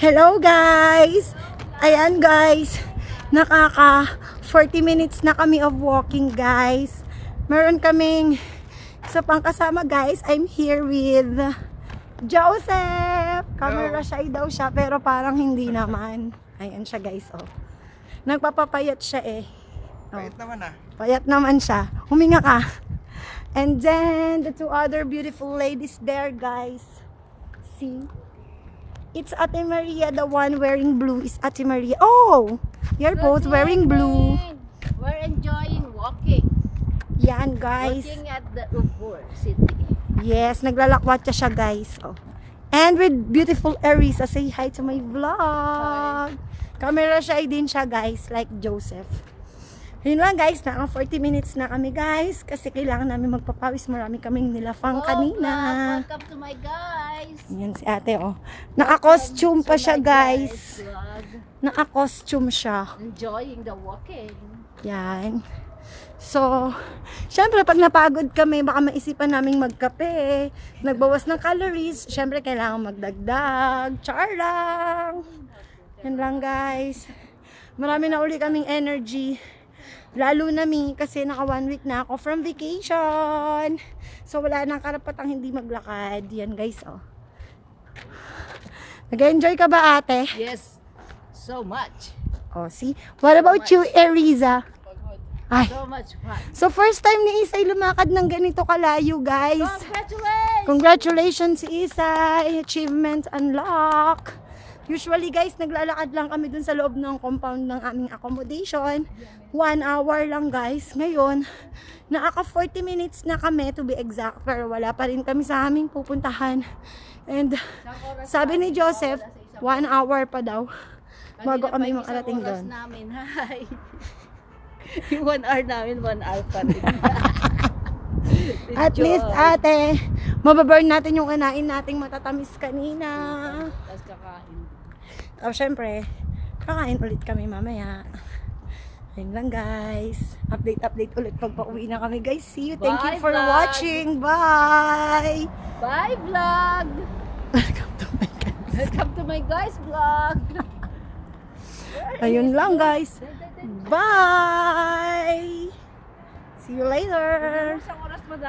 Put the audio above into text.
Hello guys! Ayan guys, nakaka 40 minutes na kami of walking guys. Meron kaming isa pang kasama guys. I'm here with Joseph. Camera shy daw siya pero parang hindi naman. Ayan siya guys, oh. Nagpapapayat siya eh. Oh. Payat naman ah. Payat naman siya. Huminga ka. And then the two other beautiful ladies there guys. See? It's Ate Maria, the one wearing blue is Ate Maria. Oh! You're both wearing blue. We're enjoying walking. Yan guys. Walking at the Ubur City. Yes, naglalakwatsa siya guys. Oh. And with beautiful Arisa, say hi to my vlog. Camera shy din siya guys, like Joseph. Yun lang guys, na 40 minutes na kami guys. Kasi kailangan namin magpapawis. Marami kaming nilafang kanina. Welcome to my guys. Yan si ate oh. Naka-costume pa siya guys. Vlog. Naka-costume siya. Enjoying the walking. Yan. So, syempre pag napagod kami, baka maisipan naming magkape, nagbawas ng calories, syempre kailangan magdagdag. Char lang. Yan lang guys. Marami na uli kaming energy. Lalo na mi kasi naka 1 week na ako from vacation. So wala nang karapatang hindi maglakad. Yan guys oh. Nag-enjoy ka ba ate? Yes, so much. Oh, see? What about you, Eriza? Ay. So much fun. So first time ni Isay lumakad ng ganito kalayo, guys. Congratulations! Congratulations Isay! Achievement unlock! Usually guys, naglalakad lang kami dun sa loob ng compound ng aming accommodation. 1 hour lang guys. Ngayon, nakaka 40 minutes na kami to be exact. Pero wala pa rin kami sa aming pupuntahan. And sabi ni Joseph, 1 hour pa daw. Bago kami makarating doon. Namin, hi. Yung 1 hour namin, 1 hour pa rin. At least ate, mababurn natin yung kinain nating matatamis kanina. Tapos kakain. So syempre, kakain ulit kami mamaya. Ayun lang guys. Update ulit pag pauwi na kami guys. See you. Thank you Bye, for vlog. watching. Bye! Bye vlog! Welcome to my guys. Welcome to my guys vlog! Ayun lang guys. Bye! See you later! Isang oras madami.